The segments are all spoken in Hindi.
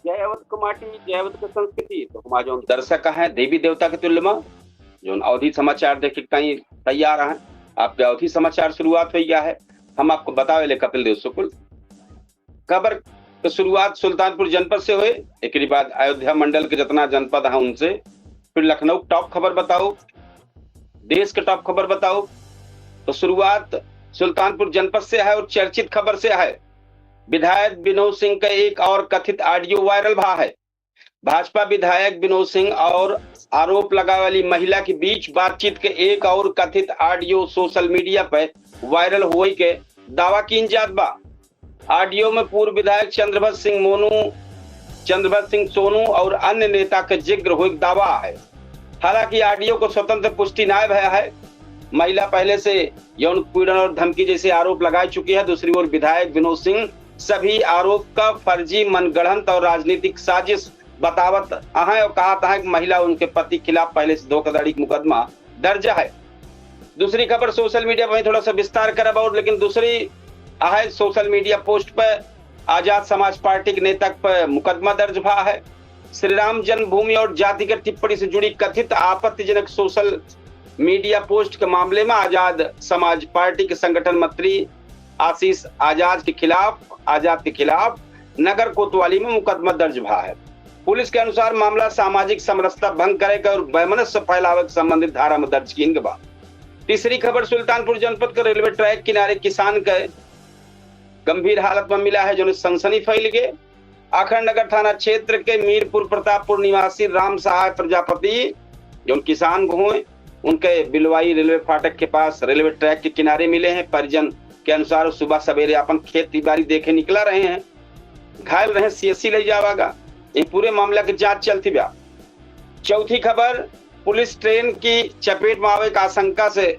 जय अवध को माटी, जय अवध को संस्कृति। तो हमारा जो दर्शक है देवी देवता के तुल्य में जो अवधि समाचार देखे कहीं तैयार हैं। आपके अवधि समाचार शुरुआत हो गया है। हम आपको बतावे कपिल देव शुक्ल खबर तो शुरुआत सुल्तानपुर जनपद से हुए, एक बाद अयोध्या मंडल के जितना जनपद है उनसे, फिर लखनऊ टॉप खबर बताओ, देश के टॉप खबर बताओ। तो शुरुआत सुल्तानपुर जनपद से है और चर्चित खबर से है। विधायक विनोद सिंह का एक और कथित ऑडियो वायरल भा है। भाजपा विधायक विनोद सिंह और आरोप लगाने वाली महिला के बीच बातचीत के एक और कथित ऑडियो सोशल मीडिया पर वायरल हुए के दावा की जात बा। ऑडियो में पूर्व विधायक चंद्रभद्र सिंह सोनू और अन्य नेता के जिक्र हुए दावा है। हालांकि ऑडियो को स्वतंत्र पुष्टि न भया है। महिला पहले से यौन पीड़न और धमकी जैसे आरोप लगा चुकी है। दूसरी ओर विधायक विनोद सिंह सभी आरोप का फर्जी, मनगढ़ंत और राजनीतिक साजिश बतावत है और कहा था कि महिला उनके पति खिलाफ पहले से धोखाधड़ी का मुकदमा दर्ज है। दूसरी खबर सोशल मीडिया पर थोड़ा सा विस्तार करब और लेकिन दूसरी है सोशल मीडिया पोस्ट पर आजाद समाज पार्टी के नेता पर मुकदमा दर्ज भा है। श्री राम जन्मभूमि और जातिगत टिप्पणी से जुड़ी कथित आपत्तिजनक सोशल मीडिया पोस्ट के मामले में आजाद समाज पार्टी के संगठन मंत्री आशीष आजाद के खिलाफ नगर कोतवाली में मुकदमा दर्ज भा है। पुलिस के अनुसार मामला सामाजिक समरसता भंग करे और वैमनस्य फैलावे के संबंधित धारा में दर्ज किए बा। तीसरी खबर सुल्तानपुर जनपद के रेलवे ट्रैक किनारे किसान के गंभीर हालत में मिला है जो सनसनी फैल गए। अखंड नगर थाना क्षेत्र के मीरपुर प्रतापपुर निवासी राम सहाय प्रजापति जो किसान हुए उनके बिलवाई रेलवे फाटक के पास रेलवे ट्रैक के किनारे मिले हैं। परिजन के अनुसार सुबह सवेरे अपन खेती बाड़ी देखे निकला रहे हैं, घायल रहे, सीएससी ले जावागा। ये पूरे मामला की जांच चलती बा। चौथी खबर पुलिस ट्रेन की चपेट में आवे की आशंका से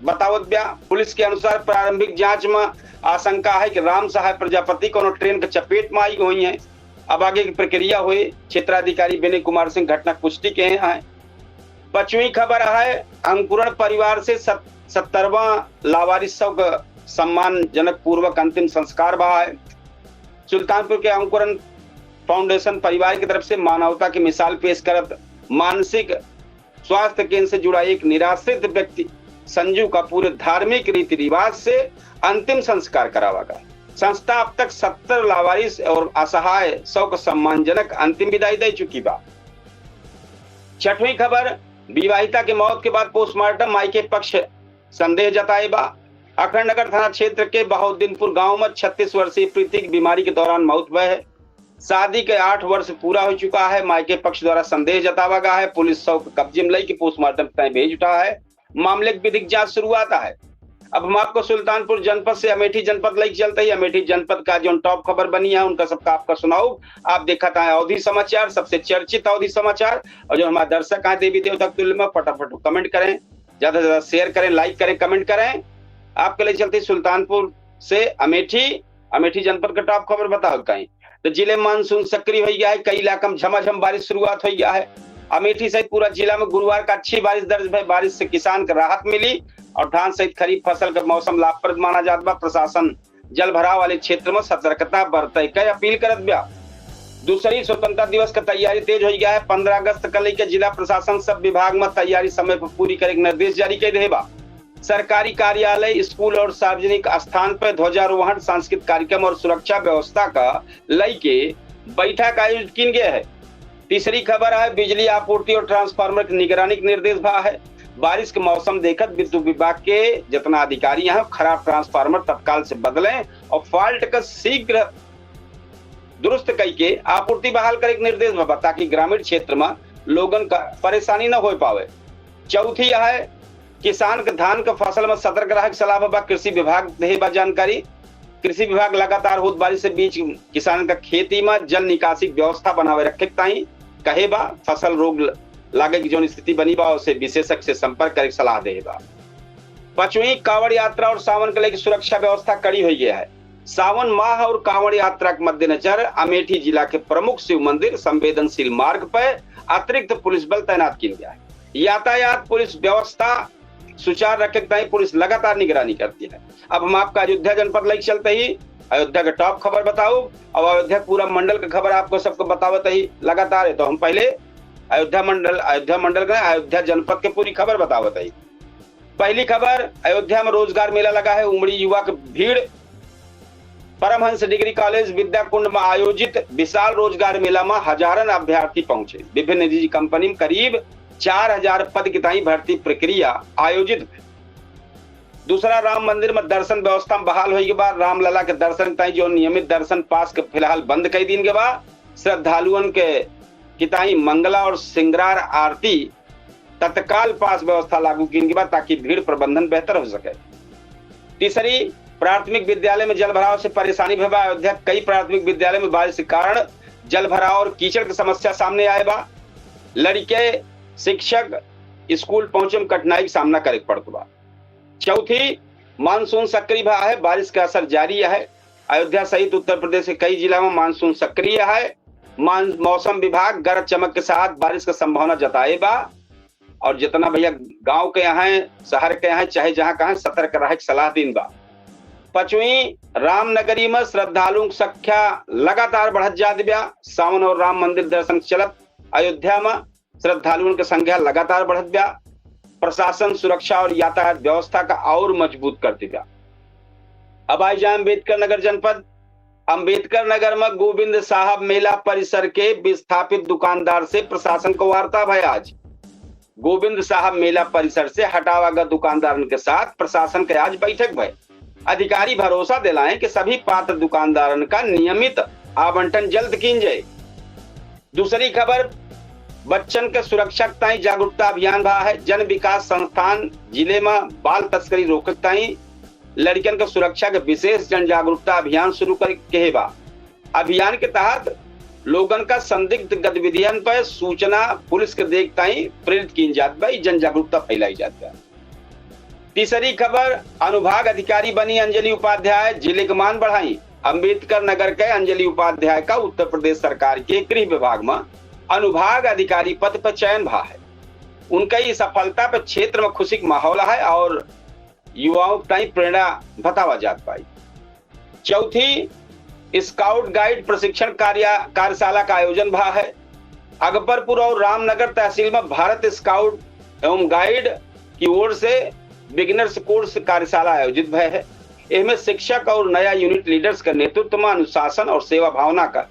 बतावत बा। पुलिस के अनुसार प्रारंभिक जांच में आशंका है कि राम सहाय प्रजापति को ट्रेन के चपेट में आई हुई है। अब आगे की प्रक्रिया हुई। क्षेत्राधिकारी विनय कुमार सिंह घटना पुष्टि के हैं। पांचवी खबर है अंकुरण परिवार से 70वां लावारिसों का सम्मानजनक पूर्वक अंतिम संस्कार बहा है। सुल्तानपुर के अंकुरण फाउंडेशन परिवार की तरफ से मानवता की मिसाल पेश करत मानसिक स्वास्थ्य केंद्र से जुड़ा एक निराश्रित व्यक्ति संजू का पूरे धार्मिक रीति रिवाज से अंतिम संस्कार करावागा। संस्था अब तक 70 लावारिस और असहाय 100 को सम्मानजनक अंतिम विदाई दे चुकी बा। छठवीं खबर विवाहिता की मौत के बाद पोस्टमार्टम मायके पक्ष संदेह जताए बा। अखंड नगर थाना क्षेत्र के बहाउद्दीनपुर गांव में 36 वर्षीय प्रीति की बीमारी के दौरान मौत हुई है। शादी के 8 वर्ष पूरा हो चुका है। मायके पक्ष द्वारा संदेह जतावा गया है। पुलिस शव कब्जे में लेकर पोस्टमार्टम तय भेज उठा है। मामले की विधिक जांच शुरुआत है। अब हम आपको सुल्तानपुर जनपद से अमेठी जनपद लेके चलते हैं। अमेठी जनपद का जो टॉप खबर बनी है उनका सबका आपका सुनाओ। आप देखा था अवधि समाचार, सबसे चर्चित अवधि समाचार। और जो हमारे दर्शक हैं देवी देवता तुल्य में फटाफट कमेंट करें, ज्यादा से ज्यादा शेयर करें, लाइक करें, कमेंट करें। आपके लिए चलते सुल्तानपुर से अमेठी जनपद का टॉप खबर बताओ कहीं। तो जिले मानसून सक्रिय हो गया है। कई इलाकों में झमाझम बारिश शुरुआत हो गया है। अमेठी सहित पूरा जिला में गुरुवार का अच्छी बारिश दर्ज भई। बारिश से किसान को राहत मिली और धान सहित खरीफ फसल का मौसम लाभप्रद माना जात बा। प्रशासन जल भराव वाले क्षेत्र में सतर्कता बरते के अपील करत बा। दूसरी स्वतंत्रता दिवस का तैयारी तेज हो गया है। 15 अगस्त को लेकर जिला प्रशासन सब विभाग में तैयारी समय पर पूरी करे निर्देश जारी कर दे बा। सरकारी कार्यालय, स्कूल और सार्वजनिक स्थान पर ध्वजारोहण, सांस्कृतिक कार्यक्रम और सुरक्षा व्यवस्था का लेके बैठक आयोजित की गया है। तीसरी खबर है बिजली आपूर्ति और ट्रांसफार्मर की निगरानी के निर्देश भा है। बारिश के मौसम देखकर विद्युत विभाग के जितना अधिकारी हैं खराब ट्रांसफार्मर तत्काल से बदलें और फॉल्ट का शीघ्र दुरुस्त करके आपूर्ति बहाल करे निर्देश भा ताकि ग्रामीण क्षेत्र में लोगन का परेशानी न हो पावे। चौथी है किसान के धान के फसल में सतर्क रहे सलाह बा। कृषि विभाग दे बा जानकारी। कृषि विभाग लगातार होत बारिश से बीच किसान का खेती में जल निकासी व्यवस्था बनावे रखे ताई कहे बा। फसल रोग लागे की जो स्थिति बनी बा उसे विशेषज्ञ से संपर्क करे सलाह दे बा। पांचवी कांवड़ यात्रा और सावन के लेकर सुरक्षा व्यवस्था कड़ी हो गया है। सावन माह और कांवड़ यात्रा के मद्देनजर अमेठी जिला के प्रमुख शिव मंदिर संवेदनशील मार्ग पर अतिरिक्त पुलिस बल तैनात किया गया है। यातायात पुलिस व्यवस्था सुचारू रखे पुलिस लगातार निगरानी करती है। अब हम आपका अयोध्या जनपद लेके चलते ही अयोध्या का टॉप खबर बताओ और अयोध्या पूरा मंडल का खबर आपको सबको बतावत ही लगातार है। तो हम पहले अयोध्या मंडल का अयोध्या जनपद के पूरी खबर बतावत है। पहली खबर, अयोध्या में रोजगार मेला लगा है, उमड़ी युवा की भीड़। परमहंस डिग्री कॉलेज विद्या कुंड में आयोजित विशाल रोजगार मेला में हजारन अभ्यर्थी पहुंचे। विभिन्न निजी कंपनी में करीब 4000 पद की ताई भर्ती प्रक्रिया आयोजित है। दूसरा, राम मंदिर में दर्शन व्यवस्था बहाल होने के बाद रामलला के दर्शन ताई जो नियमित दर्शन पास के फिलहाल बंद कई दिन के बाद श्रद्धालुओं के किताई मंगला और सिंगार आरती तत्काल पास व्यवस्था लागू की के बाद ताकि भीड़ प्रबंधन बेहतर हो सके। तीसरी, प्राथमिक विद्यालय में जल भराव से परेशानी भरा। अयोध्या कई प्राथमिक विद्यालय में बारिश के कारण जल भराव और कीचड़ की समस्या सामने आए बा। लड़के शिक्षक स्कूल पहुंचे में कठिनाई का सामना करे पड़ता बा। चौथी, मानसून सक्रिय भा है, बारिश का असर जारी है। अयोध्या सहित उत्तर प्रदेश के कई जिलों में मानसून सक्रिय है। मौसम विभाग गरज चमक के साथ बारिश का संभावना जताए बा और जितना भैया गांव के यहाँ शहर के यहाँ चाहे जहां कहा सतर्क रहे सलाह दिन बा। पांचवी, रामनगरी में श्रद्धालुओं की संख्या लगातार बढ़त जात बा। सावन और राम मंदिर दर्शन चलत अयोध्या में श्रद्धालुओं की संख्या लगातार बढ़त बा। प्रशासन सुरक्षा और यातायात व्यवस्था का और मजबूत करती बा। अब आई जाए अम्बेडकर नगर जनपद। अम्बेडकर नगर में गोविंद साहब मेला परिसर के विस्थापित दुकानदार से प्रशासन को वार्ता भय। आज गोविंद साहब मेला परिसर से हटावागत दुकानदारों के साथ प्रशासन के आज बैठक भय। अधिकारी भरोसा दिलाएं कि सभी पात्र दुकानदारों का नियमित आवंटन जल्द किया जाए। दूसरी खबर, बच्चन के सुरक्षा ताई जागरूकता अभियान भा है। जन विकास संस्थान जिले में बाल तस्करी रोकत ताई लड़कियन के सुरक्षा के विशेष जन जागरूकता अभियान शुरू कर बा। अभियान के तहत लोगन का संदिग्ध गतिविधियन पर सूचना पुलिस के देखता ही प्रेरित की जात बा, जन जागरूकता फैलाई जाती है। तीसरी खबर, अनुभाग अधिकारी बनी अंजलि उपाध्याय, जिले के मान बढ़ाई। अम्बेडकर नगर के अंजलि उपाध्याय का उत्तर प्रदेश सरकार के गृह विभाग में अनुभाग अधिकारी पद पर चयन भा है। उनका ये सफलता पर क्षेत्र में खुशी का माहौल है और युवाओं की प्रेरणा बतावा जात पाई। चौथी, स्काउट गाइड प्रशिक्षण कार्यशाला का आयोजन भा है। अकबरपुर और रामनगर तहसील में भारत स्काउट एवं गाइड की ओर से बिगिनर्स कोर्स कार्यशाला आयोजित भय है। इसमें शिक्षक और नया यूनिट लीडर्स के नेतृत्व में अनुशासन और सेवा भावना का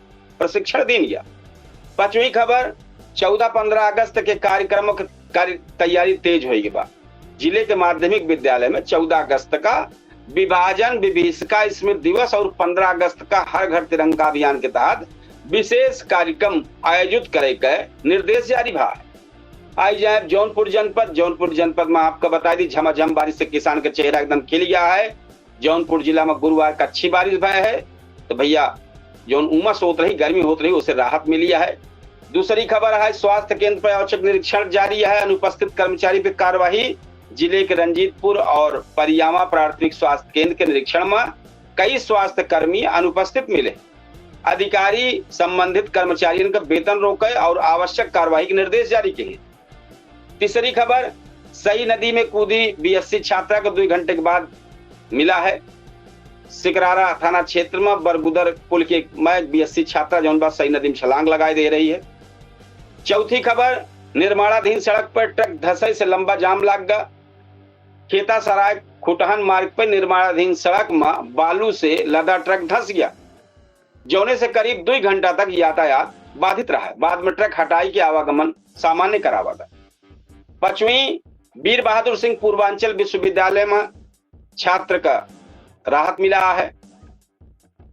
प्रशिक्षण दी गया। पांचवी खबर, 14-15 अगस्त के कार्यक्रमों की तैयारी तेज होगी बा। जिले के माध्यमिक विद्यालय में 14 अगस्त का विभाजन विभीषिका स्मृति दिवस और 15 अगस्त का हर घर तिरंगा अभियान के तहत विशेष कार्यक्रम आयोजित करे के निर्देश जारी भा है। आई जाए जौनपुर जनपद में आपको बता दी झमाझम बारिश से किसान का चेहरा एकदम खिल गया है। जौनपुर जिला में गुरुवार का अच्छी बारिश भय है तो भैया जो उमस होत रही गर्मी होत रही उससे राहत मिली है। दूसरी खबर है, स्वास्थ्य केंद्र पर औचक निरीक्षण जारी है। अनुपस्थित कर्मचारी पर कार्यवाही। जिले के रंजीतपुर और परियामा प्राथमिक स्वास्थ्य केंद्र के निरीक्षण में कई स्वास्थ्य कर्मी अनुपस्थित मिले। अधिकारी संबंधित कर्मचारियों का वेतन रोके और आवश्यक कार्रवाई के निर्देश जारी किए। तीसरी खबर, सई नदी में कूदी बीएससी छात्रा को 2 घंटे के बाद मिला है। सिकरारा थाना क्षेत्र में बरगुदर पुल के बीएससी छात्रा जौन बात सई नदी में छलांग लगाई दे रही है। चौथी खबर, निर्माणाधीन सड़क पर ट्रक धंसे से लंबा जाम लग गया। खेता सराय खुटहन मार्ग पर निर्माणाधीन सड़क में बालू से लदा ट्रक धंस गया, जोने से करीब 2 घंटा तक यातायात बाधित रहा। बाद में ट्रक हटाई के आवागमन सामान्य करावा गया। पांचवी, वीर बहादुर सिंह पूर्वांचल विश्वविद्यालय में छात्र का राहत मिला है।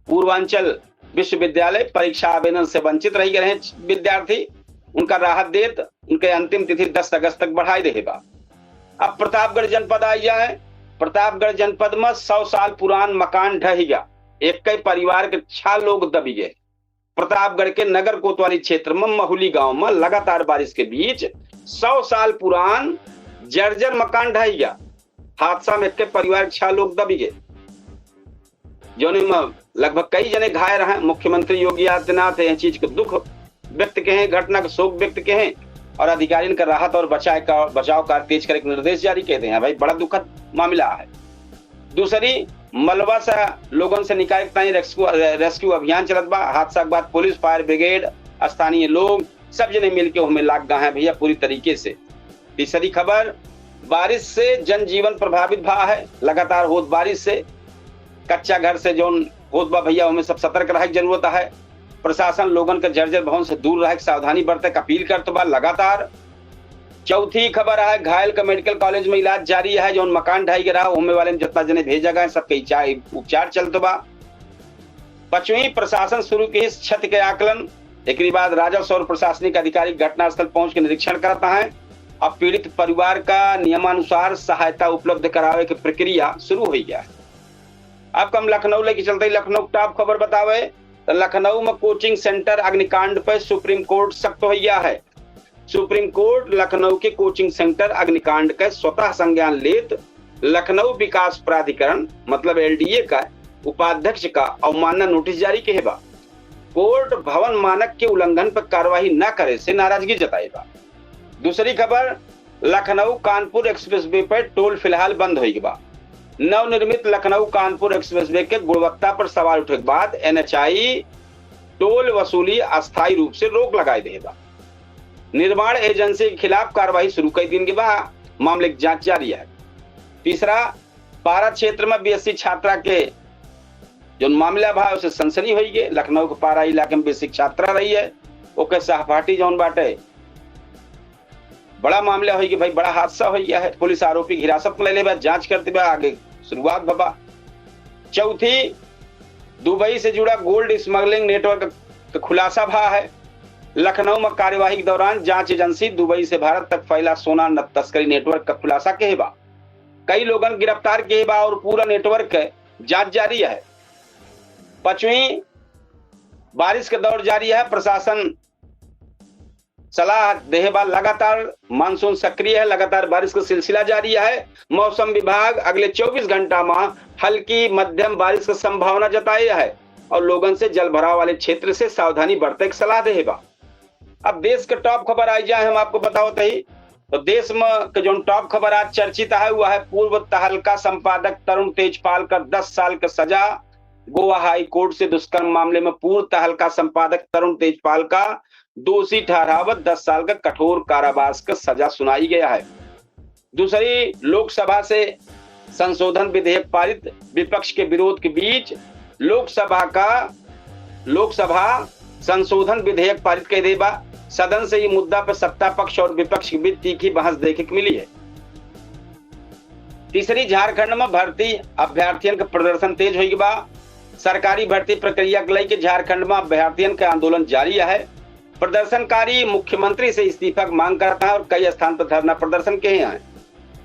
पूर्वांचल विश्वविद्यालय परीक्षा आवेदन से वंचित रह गए विद्यार्थी, उनका राहत देत उनके अंतिम तिथि 10 अगस्त तक बढ़ाई दे बा। अब प्रतापगढ़ जनपद आई जाए। प्रतापगढ़ जनपद में 100 साल पुरान मकान ढह गया, एक परिवार के 6 लोग दबी गए। प्रतापगढ़ के नगर कोतवाली क्षेत्र में महुली गांव में लगातार बारिश के बीच 100 साल पुरान जर्जर मकान ढह गया। हादसा में एक परिवार के 6 लोग दबी गए, जोने में लगभग कई जने घायल रहे। मुख्यमंत्री योगी आदित्यनाथ यह चीज को दुख व्यक्त के हैं, घटना का शोक व्यक्त के हैं और अधिकारियों का राहत और बचाव कार्य तेज करने के निर्देश जारी कहते हैं। भाई बड़ा दुखद मामला है। दूसरी, मलबा से लोगन से निकाले ताई रेस्क्यू अभियान चलत बा। हादसा के बाद पुलिस, फायर ब्रिगेड, स्थानीय लोग सब जने मिलके हमें लाग गए हैं भैया पूरी तरीके से। तीसरी खबर, बारिश से जनजीवन प्रभावित भा है। लगातार होत बारिश से कच्चा घर से जोन होत बा भैया हमें सब सतर्क रहे की जरूरत है। प्रशासन लोगन के जर्जर भवन से दूर रहे सावधानी बरते अपील करते बा लगातार। चौथी खबर है, घायल का मेडिकल कॉलेज में इलाज जारी है। जो मकान ढाई गिरा होने वाले में जितना जने भेजा गए सबके उपचार चलते बा। पांचवी, प्रशासन शुरू की इस क्षति के आकलन। एक बाद राजस्व और प्रशासनिक अधिकारी घटनास्थल पहुंच के निरीक्षण करता है। अब पीड़ित परिवार का नियमानुसार सहायता उपलब्ध करावे की प्रक्रिया शुरू हो गया है। अब हम लखनऊ लेके चलते, लखनऊ टॉप खबर बतावे तो लखनऊ में कोचिंग सेंटर अग्निकांड पर सुप्रीम कोर्ट सख्त हो गया है। सुप्रीम कोर्ट लखनऊ के कोचिंग सेंटर अग्निकांड का स्वतः संज्ञान लेत लखनऊ विकास प्राधिकरण मतलब एलडीए का उपाध्यक्ष का अवमानना नोटिस जारी किया। कोर्ट भवन मानक के उल्लंघन पर कार्रवाई न करे से नाराजगी जताएगा। दूसरी खबर, लखनऊ कानपुर एक्सप्रेसवे पर टोल फिलहाल बंद हो गया। नवनिर्मित लखनऊ कानपुर एक्सप्रेसवे के गुणवत्ता पर सवाल उठे के बाद एनएचआई टोल वसूली अस्थायी रूप से रोक लगाए देगा। निर्माण एजेंसी के खिलाफ कार्रवाई शुरू कर दिन के बाद मामले की जांच जारी है। तीसरा, पारा क्षेत्र में बीएससी छात्रा के जो मामला भा उसे सनसनी हुई है। लखनऊ के पारा इलाके में बीएससी छात्रा रही है, ओके सहपाठी जौन बाटे बड़ा मामला हुई कि भाई बड़ा हादसा हो गया है। पुलिस आरोपी की हिरासत में ले ले, जांच करते हुए आगे शुरुआत भबा। चौथी, दुबई से जुड़ा गोल्ड स्मगलिंग नेटवर्क का खुलासा भा है। लखनऊ में कार्यवाही के दौरान जांच एजेंसी दुबई से भारत तक फैला सोना तस्करी नेटवर्क का खुलासा केबा। कई लोगन गिरफ्तार केबा और पूरा नेटवर्क जांच जारी है। पांचवी, बारिश का दौर जारी है। प्रशासन सलाह देहबा लगातार मानसून सक्रिय है, लगातार बारिश का सिलसिला जारी है। मौसम विभाग अगले 24 घंटा में हल्की मध्यम बारिश की संभावना जताई है और लोगों से जल भराव वाले क्षेत्र से सावधानी बरतने की सलाह देहबा। अब देश के टॉप खबर आई जाए हम आपको बताओ ही तो देश में जो टॉप खबर आज चर्चित है वह है पूर्व तहलका संपादक तरुण तेजपाल का 10 साल का सजा। गोवा हाई कोर्ट से दुष्कर्म मामले में पूर्व तहलका संपादक तरुण तेजपाल का दोषी ठहरावत 10 साल का कठोर कारावास का सजा सुनाई गया है। दूसरी, लोकसभा से संशोधन विधेयक पारित। विपक्ष के विरोध के बीच लोकसभा संशोधन विधेयक पारित कर देगा। सदन से ये मुद्दा पर सत्ता पक्ष और विपक्ष के बीच तीखी बहस देखने को मिली है। तीसरी, झारखंड में भर्ती अभ्यर्थियों का प्रदर्शन तेज हो गया। सरकारी भर्ती प्रक्रिया को लेकर झारखंड में अभ्यर्थियों का आंदोलन जारी है। प्रदर्शनकारी मुख्यमंत्री से इस्तीफा की मांग करता है और कई स्थान पर धरना प्रदर्शन किए हैं।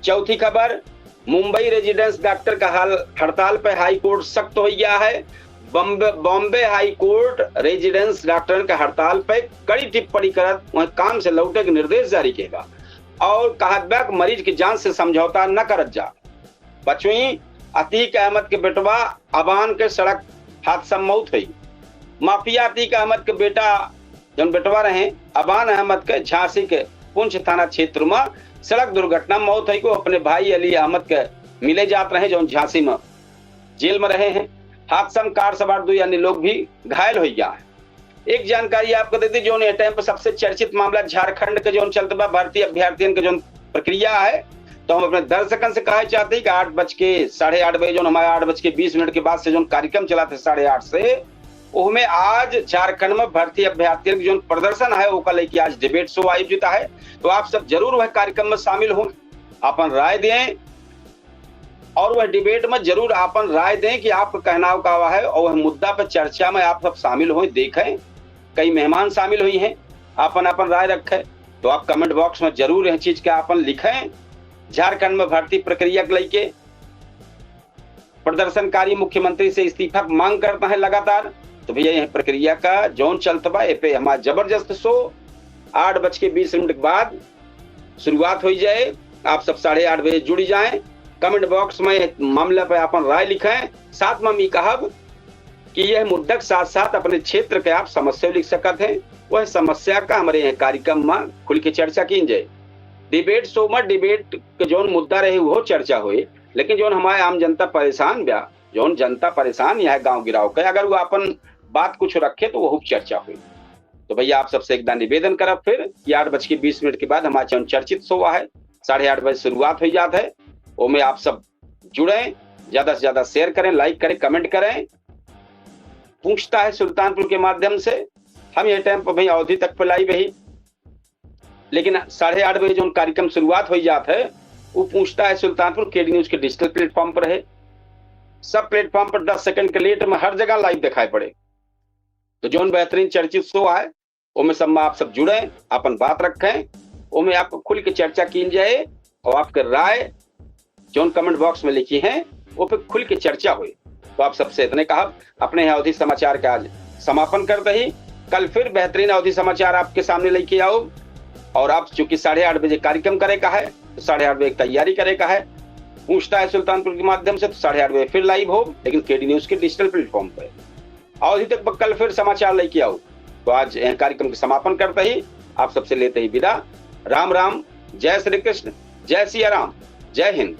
चौथी खबर, मुंबई रेजिडेंस डॉक्टर का हड़ताल पर हाई कोर्ट सख्त हो गया है। Bombay high court residence doctor के हड़ताल पर कड़ी टिप्पणी कर वह काम से लौटे के निर्देश जारी किएगा और कहा मरीज की जान से समझौता न करत जा। पांचवी, अतीक अहमद के बेटवा अबान के सड़क हादसा मौत हुई। माफिया अतीक अहमद के बेटा जो बेटवा रहे अबान अहमद के झांसी के पुंछ थाना क्षेत्र में सड़क दुर्घटना मौत हुई को अपने भाई अली अहमद के मिले जात रहे जो झांसी में जेल में रहे हैं। हादसा में कार सवार 2 अन्य लोग भी घायल हो गया है। एक जानकारी आपको देती जो टाइम पर सबसे चर्चित मामला झारखंड के जो चलते भारतीय अभ्यर्थियों के जो प्रक्रिया है तो हम अपने दर्शकों से कहना चाहते हैं कि 8:08 बजे जो हमारे 8:20 के बाद से जो कार्यक्रम चला थे 8:30 से उसमें आज झारखंड में भर्ती अभ्यर्थियों की जो प्रदर्शन है वो लेके आज डिबेट शो आयोजित है। तो आप सब जरूर वह कार्यक्रम में शामिल हो, अपन राय दें और वह डिबेट में जरूर अपन राय दें कि आपका कहना का है और वह मुद्दा पर चर्चा में आप सब शामिल हो, देखें कई मेहमान शामिल हुई हैं, अपन अपन राय रखें। तो आप कमेंट बॉक्स में जरूर यह चीज का अपन लिखें। झारखंड में भर्ती प्रक्रिया को लेके प्रदर्शनकारी मुख्यमंत्री से इस्तीफा मांग करता है लगातार। तो भैया यह प्रक्रिया का जोन चलता बा पे हमारा जबरदस्त शो 8:20 के बाद शुरुआत हो जाए। आप सब 8:30 बजे जुड़ जाएं। कमेंट बॉक्स में मामला पर अपन राय लिखें। साथ में मैं कहब कि यह मुद्दा के साथ साथ अपने क्षेत्र के आप समस्या लिख सकते हैं। वह समस्या का हमारे यहाँ कार्यक्रम में खुल के चर्चा की जाए। डिबेट शो में डिबेट के जो मुद्दा रहे वो चर्चा हुए, लेकिन जो हमारे आम जनता परेशान बा जो जनता परेशान है गांव गिराव के, अगर वो अपन बात कुछ रखे तो वो चर्चा हुई। तो भैया आप सबसे एक निवेदन करब फिर कि 8:20 के बाद हमारा जो चर्चित शो है 8:30 बजे शुरुआत हो जाता है। उसमें आप सब जुड़े, ज्यादा से ज्यादा शेयर करें, लाइक करें, कमेंट करें। पूछता है सुल्तानपुर के माध्यम से हम ये टाइम पर भाई अवधि तक पे लाइव रही, लेकिन 8:30 बजे जो कार्यक्रम शुरुआत हो जाता है वो पूछता है सुल्तानपुर केडी न्यूज के डिजिटल प्लेटफॉर्म पर है। सब प्लेटफॉर्म पर 10 सेकंड के लेट में हर जगह लाइव दिखाई पड़े। तो जो बेहतरीन चर्चित शो है उनमें सब में आप सब जुड़े, अपन बात रखें, उनमें आपको खुल के चर्चा की जाए और आपके राय जो कमेंट बॉक्स में लिखी है वो पे खुल के चर्चा हुई। तो आप सबसे इतने कहा अपने यहाँ अवधि समाचार का आज समापन करते ही कल फिर बेहतरीन अवधि समाचार आपके सामने लेके आओ। और आप चूंकि 8:30 बजे कार्यक्रम करेगा है तो 8:30 बजे तैयारी करेगा है। पूछता है सुल्तानपुर के माध्यम से तो 8:30 बजे फिर लाइव हो, लेकिन केडी न्यूज के डिजिटल प्लेटफॉर्म पे अवधि तक कल फिर समाचार लेके आओ। तो आज यह कार्यक्रम के समापन करते ही आप सबसे लेते ही विदा। राम राम, जय श्री कृष्ण, जय सिया राम, जय हिंद।